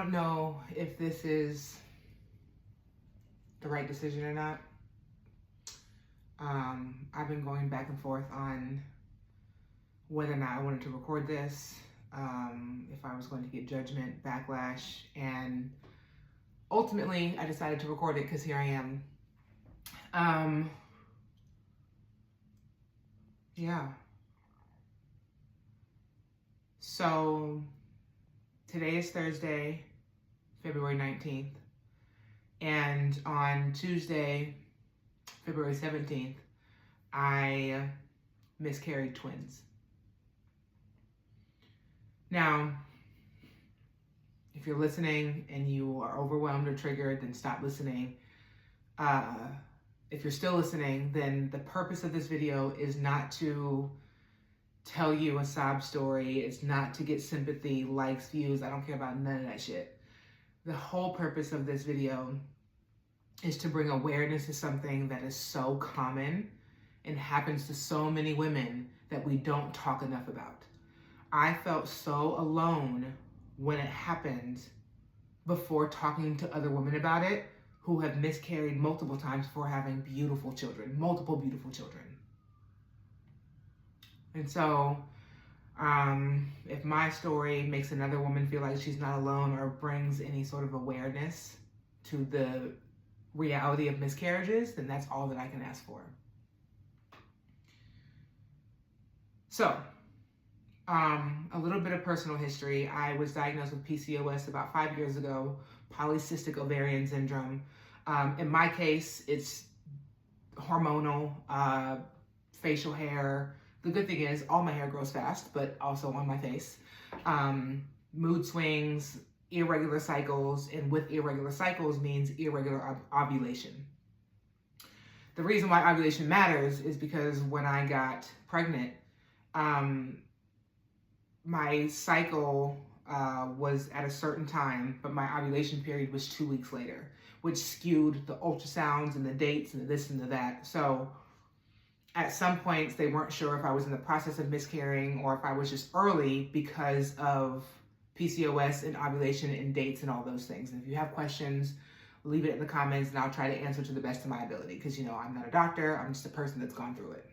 don't know if this is the right decision or not. I've been going back and forth on whether or not I wanted to record this, if I was going to get judgment, backlash, and ultimately I decided to record it because here I am. Yeah. So today is Thursday, February 19th, and on Tuesday, February 17th, I miscarried twins. Now, if you're listening and you are overwhelmed or triggered, then stop listening. If you're still listening, then the purpose of this video is not to tell you a sob story. It's not to get sympathy, likes, views. I don't care about none of that shit. The whole purpose of this video is to bring awareness to something that is so common and happens to so many women that we don't talk enough about. I felt so alone when it happened before talking to other women about it who have miscarried multiple times before having beautiful children, multiple beautiful children. And so, if my story makes another woman feel like she's not alone or brings any sort of awareness to the reality of miscarriages, then that's all that I can ask for. So, a little bit of personal history. I was diagnosed with PCOS about 5 years ago, polycystic ovarian syndrome. In my case, it's hormonal, facial hair. The good thing is all my hair grows fast, but also on my face. Mood swings, irregular cycles, and with irregular cycles means irregular ovulation. The reason why ovulation matters is because when I got pregnant, my cycle was at a certain time, but my ovulation period was 2 weeks later, which skewed the ultrasounds and the dates and the this and the that. So at some points, they weren't sure if I was in the process of miscarrying or if I was just early because of PCOS and ovulation and dates and all those things. And if you have questions, leave it in the comments and I'll try to answer to the best of my ability because, you know, I'm not a doctor. I'm just a person that's gone through it.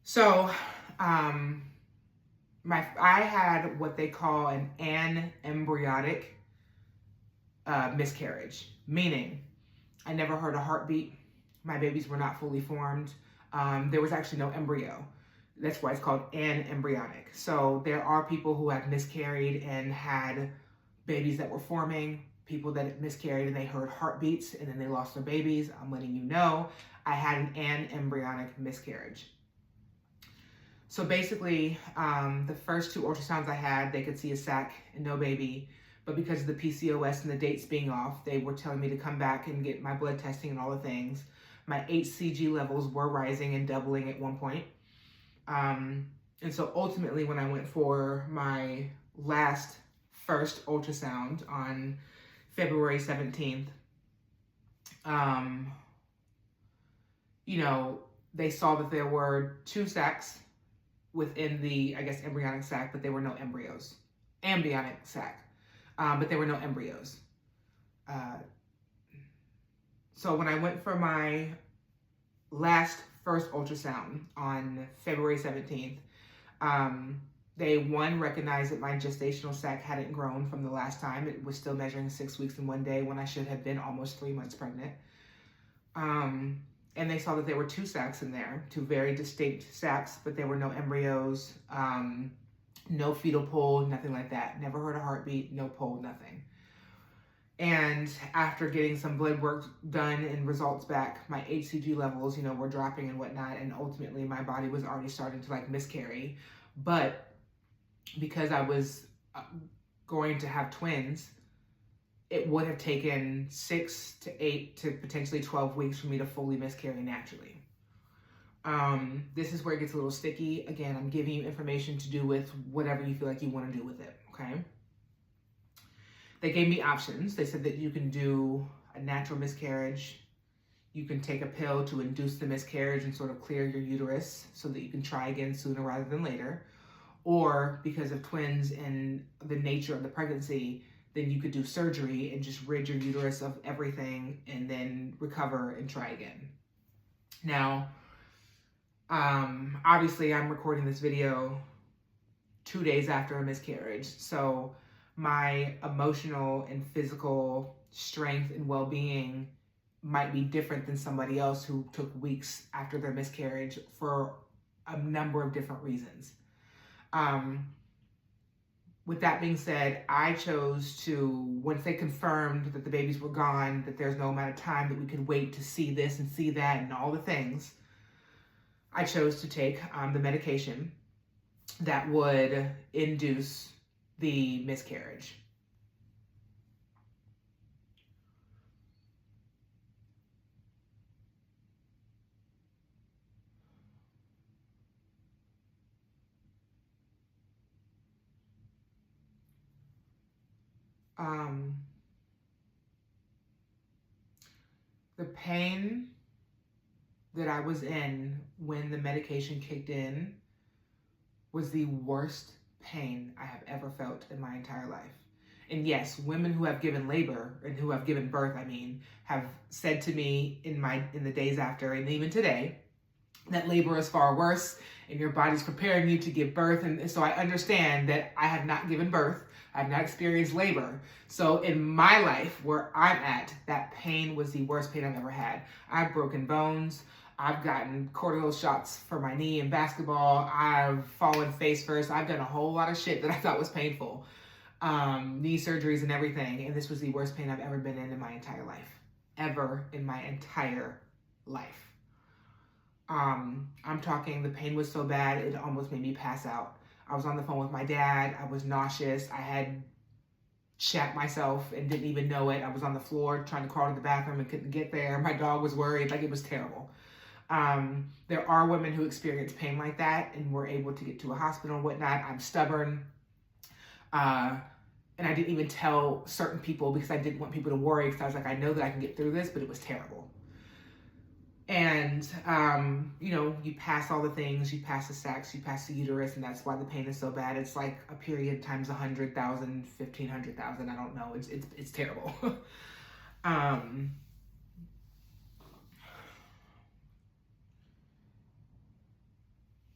So, I had what they call an anembryotic miscarriage, meaning I never heard a heartbeat. My babies were not fully formed. There was actually no embryo. That's why it's called anembryotic. So there are people who have miscarried and had babies that were forming, people that miscarried and they heard heartbeats and then they lost their babies. I'm letting you know, I had an anembryotic miscarriage. So basically, the first 2 ultrasounds I had, they could see a sac and no baby. But because of the PCOS and the dates being off, they were telling me to come back and get my blood testing and all the things. My HCG levels were rising and doubling at one point. And so ultimately, when I went for my first ultrasound on February 17th, you know, they saw that there were 2 sacs within the, I guess, embryonic sac, but there were no embryos. Embryonic sac, but there were no embryos. So when I went for my first ultrasound on February 17th, they recognized that my gestational sac hadn't grown from the last time. It was still measuring 6 weeks and 1 day when I should have been almost 3 months pregnant. And they saw that there were 2 sacs in there, 2 very distinct sacs, but there were no embryos, no fetal pull, nothing like that. Never heard a heartbeat, no pull, nothing. And after getting some blood work done and results back, my HCG levels, you know, were dropping and whatnot. And ultimately my body was already starting to like miscarry. But because I was going to have twins, it would have taken 6 to 8 to potentially 12 weeks for me to fully miscarry naturally. This is where it gets a little sticky. Again, I'm giving you information to do with whatever you feel like you want to do with it, okay? They gave me options. They said that you can do a natural miscarriage. You can take a pill to induce the miscarriage and sort of clear your uterus so that you can try again sooner rather than later. or because of twins and the nature of the pregnancy, then you could do surgery and just rid your uterus of everything and then recover and try again. Now, obviously I'm recording this video 2 days after a miscarriage, so my emotional and physical strength and well-being might be different than somebody else who took weeks after their miscarriage for a number of different reasons. With that being said, I chose to, once they confirmed that the babies were gone, that there's no amount of time that we could wait to see this and see that and all the things, I chose to take the medication that would induce the miscarriage. The pain that I was in when the medication kicked in was the worst pain I have ever felt in my entire life. And yes, women who have given labor and who have given birth, have said to me in the days after and even today that labor is far worse and your body's preparing you to give birth. And so I understand that I have not given birth. I have not experienced labor. So in my life, where I'm at, that pain was the worst pain I've ever had. I've broken bones. I've gotten cortisone shots for my knee in basketball. I've fallen face first. I've done a whole lot of shit that I thought was painful. Knee surgeries and everything. And this was the worst pain I've ever been in my entire life. Ever in my entire life. I'm talking, the pain was so bad, it almost made me pass out. I was on the phone with my dad. I was nauseous. I had shat myself and didn't even know it. I was on the floor trying to crawl to the bathroom and couldn't get there. My dog was worried. Like, it was terrible. There are women who experience pain like that and were able to get to a hospital and whatnot. I'm stubborn. And I didn't even tell certain people because I didn't want people to worry, because I was like, I know that I can get through this, but it was terrible. And, you pass all the things, you pass the sex, you pass the uterus, and that's why the pain is so bad. It's like a period times 100,000, 1,500,000, I don't know. It's terrible.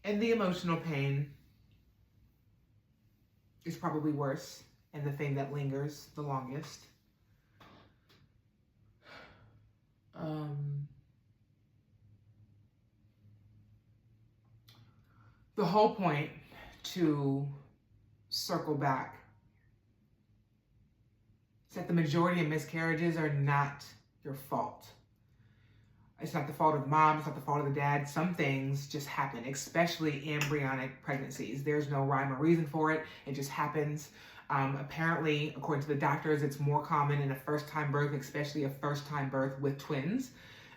And the emotional pain is probably worse and the thing that lingers the longest. The whole point, to circle back, is that the majority of miscarriages are not your fault. It's not the fault of mom, it's not the fault of the dad. Some things just happen, especially embryonic pregnancies. There's no rhyme or reason for it. It just happens. Apparently, according to the doctors, it's more common in a first-time birth, especially a first-time birth with twins.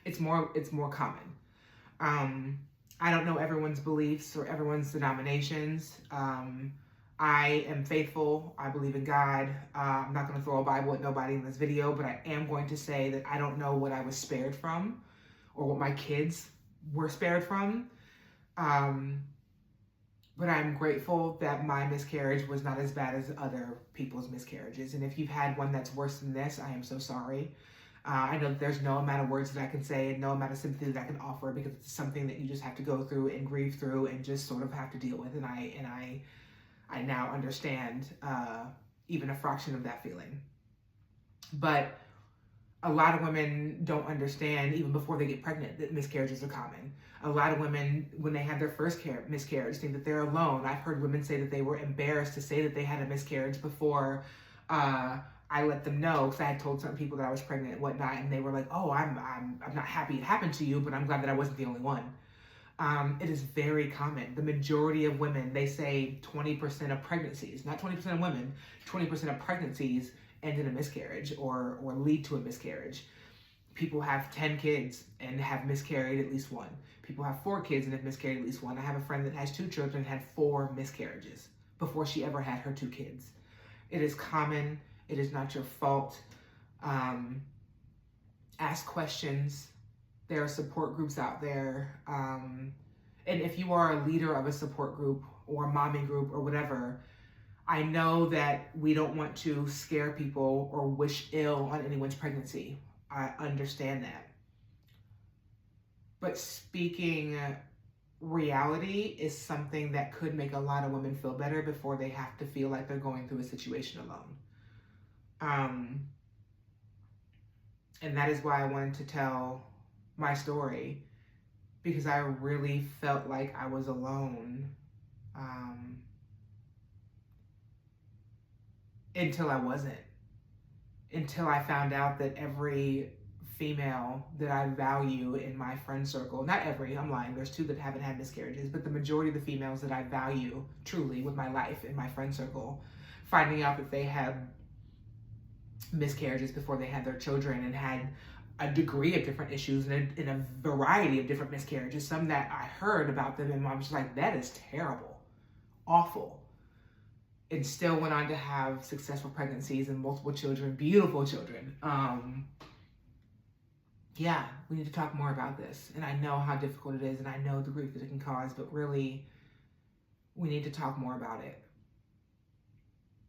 It's more common. I don't know everyone's beliefs or everyone's denominations. I am faithful. I believe in God. I'm not going to throw a Bible at nobody in this video, but I am going to say that I don't know what I was spared from or what my kids were spared from. But I'm grateful that my miscarriage was not as bad as other people's miscarriages. And if you've had one that's worse than this, I am so sorry. I know that there's no amount of words that I can say and no amount of sympathy that I can offer, because it's something that you just have to go through and grieve through and just sort of have to deal with. And I now understand even a fraction of that feeling. But a lot of women don't understand, even before they get pregnant, that miscarriages are common. A lot of women, when they have their first miscarriage, think that they're alone. I've heard women say that they were embarrassed to say that they had a miscarriage before I let them know, because I had told certain people that I was pregnant and whatnot, and they were like, "Oh, I'm not happy it happened to you, but I'm glad that I wasn't the only one." It is very common. The majority of women, they say 20% of pregnancies, not 20% of women, 20% of pregnancies end in a miscarriage or lead to a miscarriage. People have 10 kids and have miscarried at least one. People have 4 kids and have miscarried at least one. I have a friend that has 2 children and had 4 miscarriages before she ever had her 2 kids. It is common. It is not your fault. Ask questions. There are support groups out there. And if you are a leader of a support group or a mommy group or whatever, I know that we don't want to scare people or wish ill on anyone's pregnancy. I understand that. But speaking reality is something that could make a lot of women feel better before they have to feel like they're going through a situation alone. And that is why I wanted to tell my story, because I really felt like I was alone until I wasn't. Until I found out that every female that I value in my friend circle, not every, I'm lying, there's 2 that haven't had miscarriages, but the majority of the females that I value truly with my life in my friend circle, finding out that they had miscarriages before they had their children and had a degree of different issues and in a variety of different miscarriages, some that I heard about them and I was like, that is terrible, awful. And still went on to have successful pregnancies and multiple children, beautiful children. Yeah, we need to talk more about this. And I know how difficult it is, and I know the grief that it can cause, but really, we need to talk more about it.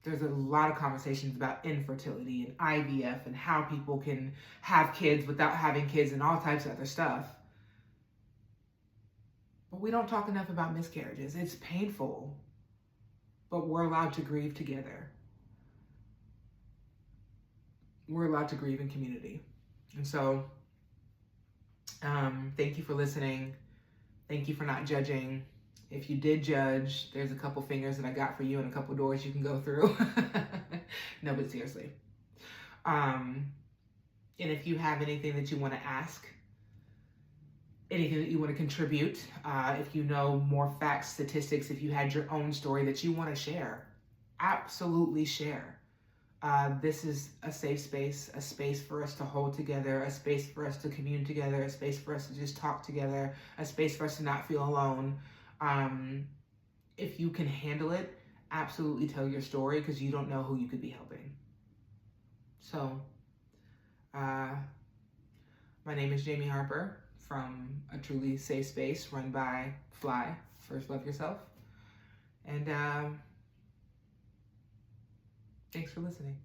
There's a lot of conversations about infertility and IVF and how people can have kids without having kids and all types of other stuff. But we don't talk enough about miscarriages. It's painful, but we're allowed to grieve together. We're allowed to grieve in community. And so, thank you for listening. Thank you for not judging. If you did judge, there's a couple fingers that I got for you and a couple doors you can go through. No, but seriously. And if you have anything that you want to ask, anything that you want to contribute, if you know more facts, statistics, if you had your own story that you want to share, absolutely share. This is a safe space, a space for us to hold together, a space for us to commune together, a space for us to just talk together, a space for us to not feel alone. If you can handle it, absolutely tell your story, because you don't know who you could be helping. So, my name is Jamie Harper from a truly safe space run by Fly, First Love Yourself. And thanks for listening.